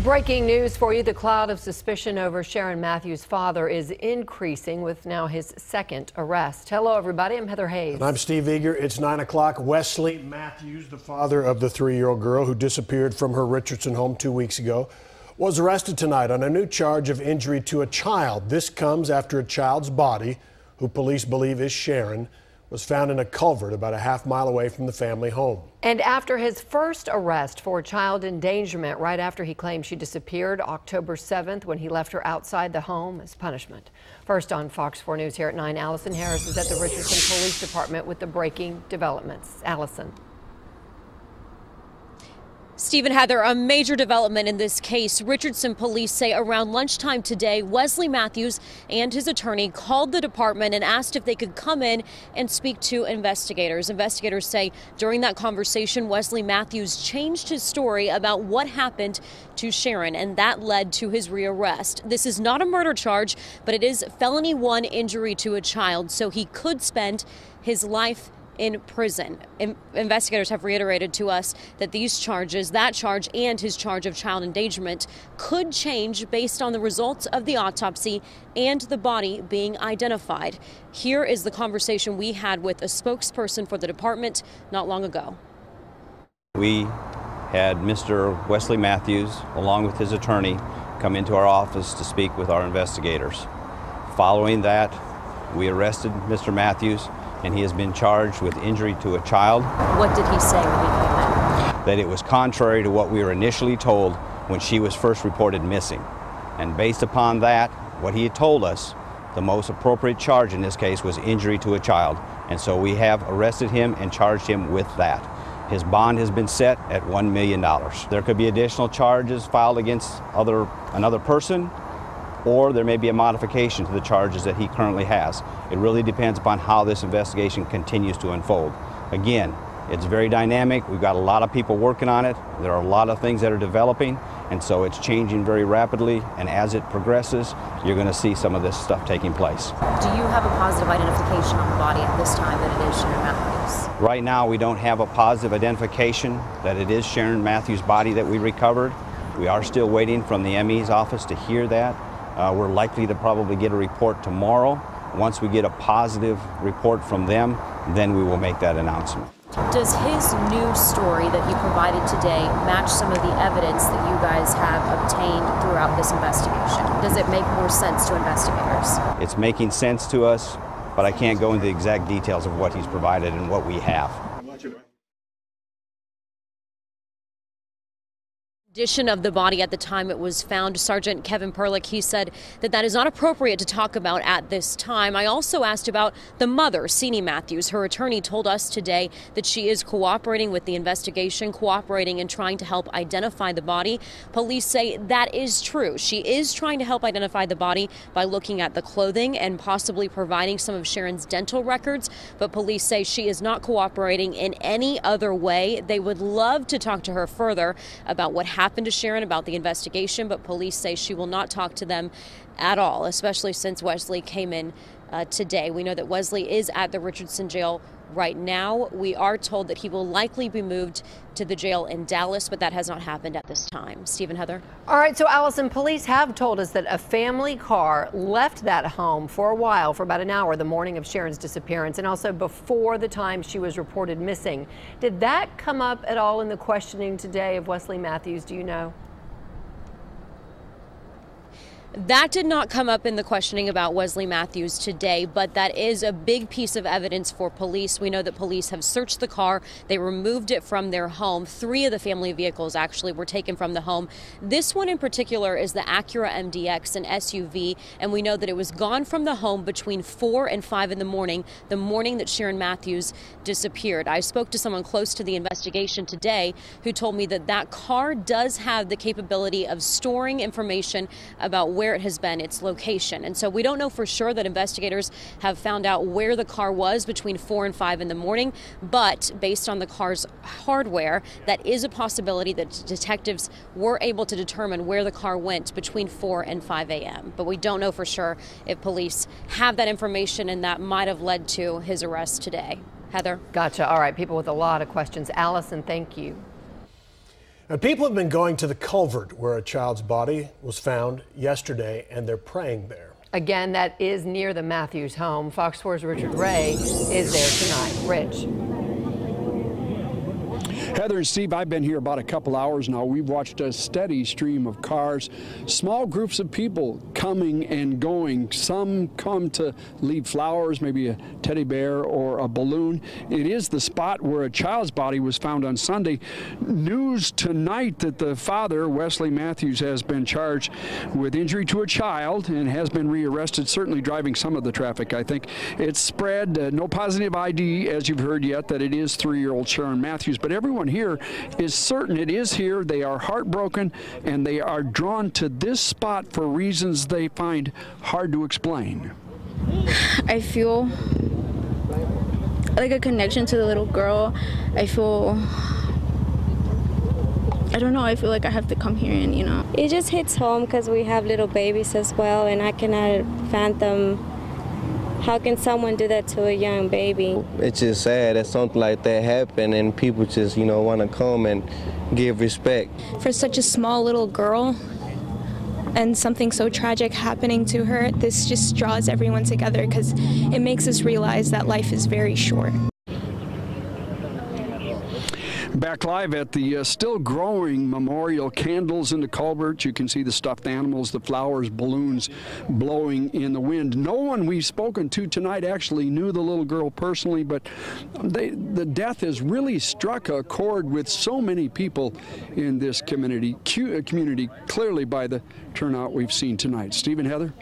Breaking news for you. The cloud of suspicion over Sherin Mathews' father is increasing with now his second arrest. Hello, everybody. I'm Heather Hayes. And I'm Steve Eager. It's 9 o'clock. Wesley Mathews, the father of the 3-year-old girl who disappeared from her Richardson home 2 weeks ago, was arrested tonight on a new charge of injury to a child. This comes after a child's body, who police believe is Sherin, was found in a culvert about a half-mile away from the family home. And after his first arrest for child endangerment, right after he claimed she disappeared October 7th when he left her outside the home as punishment. First on Fox 4 News here at 9, Allison Harris is at the Richardson Police Department with the breaking developments. Allison. Steve and Heather, a major development in this case. Richardson police say around lunchtime today, Wesley Mathews and his attorney called the department and asked if they could come in and speak to investigators. Investigators say during that conversation, Wesley Mathews changed his story about what happened to Sherin, and that led to his rearrest. This is not a murder charge, but it is felony 1 injury to a child, so he could spend his life in prison. Investigators have reiterated to us that these charges, that charge and his charge of child endangerment, could change based on the results of the autopsy and the body being identified. Here is the conversation we had with a spokesperson for the department not long ago. We had Mr. Wesley Mathews, along with his attorney, come into our office to speak with our investigators. Following that, we arrested Mr. Mathews, and he has been charged with injury to a child. What did he say when he came in? That it was contrary to what we were initially told when she was first reported missing. And based upon that, what he had told us, the most appropriate charge in this case was injury to a child. And so we have arrested him and charged him with that. His bond has been set at $1 million. There could be additional charges filed against another person, or there may be a modification to the charges that he currently has. It really depends upon how this investigation continues to unfold. Again, it's very dynamic. We've got a lot of people working on it. There are a lot of things that are developing, and so it's changing very rapidly, and as it progresses, you're going to see some of this stuff taking place. Do you have a positive identification on the body at this time that it is Sherin Mathews? Right now, we don't have a positive identification that it is Sherin Mathews' body that we recovered. We are still waiting from the ME's office to hear that. We're likely to probably get a report tomorrow. Once we get a positive report from them, then we will make that announcement. Does his new story that he provided today match some of the evidence that you guys have obtained throughout this investigation? Does it make more sense to investigators? It's making sense to us, but I can't go into the exact details of what he's provided and what we have. Condition of the body at the time it was found, Sergeant Kevin Perlick, he said that is not appropriate to talk about at this time. I also asked about the mother, Sherin Mathews. Her attorney told us today that she is cooperating with the investigation, cooperating and trying to help identify the body. Police say that is true. She is trying to help identify the body by looking at the clothing and possibly providing some of Sherin's dental records, but police say she is not cooperating in any other way. They would love to talk to her further about what happened to Sherin, about the investigation, but police say she will not talk to them at all, especially since Wesley came in today. We know that Wesley is at the Richardson jail right now. We are told that he will likely be moved to the jail in Dallas, but that has not happened at this time. Steve and Heather. All right, so Allison, police have told us that a family car left that home for a while, for about an hour, the morning of Sherin's disappearance, and also before the time she was reported missing. Did that come up at all in the questioning today of Wesley Mathews? Do you know? That did not come up in the questioning about Wesley Mathews today, but that is a big piece of evidence for police. We know that police have searched the car. They removed it from their home. 3 of the family vehicles actually were taken from the home. This one in particular is the Acura MDX, an SUV, and we know that it was gone from the home between 4 and 5 in the morning that Sherin Mathews disappeared. I spoke to someone close to the investigation today who told me that car does have the capability of storing information about where it has been, its location. And so we don't know for sure that investigators have found out where the car was between 4 and 5 in the morning, but based on the car's hardware, that is a possibility that detectives were able to determine where the car went between 4 and 5 a.m. But we don't know for sure if police have that information, and that might have led to his arrest today. Heather? Gotcha. All right, people with a lot of questions. Allison, thank you. And people have been going to the culvert where a child's body was found yesterday, and they're praying there. Again, that is near the Mathews home. Fox 4's Richard Ray is there tonight. Rich. Heather and Steve, I've been here about a couple hours now. We've watched a steady stream of cars, small groups of people coming and going. Some come to leave flowers, maybe a teddy bear or a balloon. It is the spot where a child's body was found on Sunday. News tonight that the father, Wesley Mathews, has been charged with injury to a child and has been rearrested, certainly driving some of the traffic, I think. It's spread, no positive ID, as you've heard yet, that it is 3-year-old Sherin Mathews, but everyone here is certain it is here. They are heartbroken, and they are drawn to this spot for reasons they find hard to explain. I feel like a connection to the little girl. I don't know, I feel like I have to come here and, you know. It just hits home because we have little babies as well, and I cannot fathom how can someone do that to a young baby. It's just sad that something like that happened and people just, you know, want to come and give respect. For such a small little girl and something so tragic happening to her, this just draws everyone together because it makes us realize that life is very short. Back live at the still growing memorial, candles in the culvert. You can see the stuffed animals, the flowers, balloons blowing in the wind. No one we've spoken to tonight actually knew the little girl personally, but the death has really struck a chord with so many people in this community, clearly by the turnout we've seen tonight. Steve and Heather?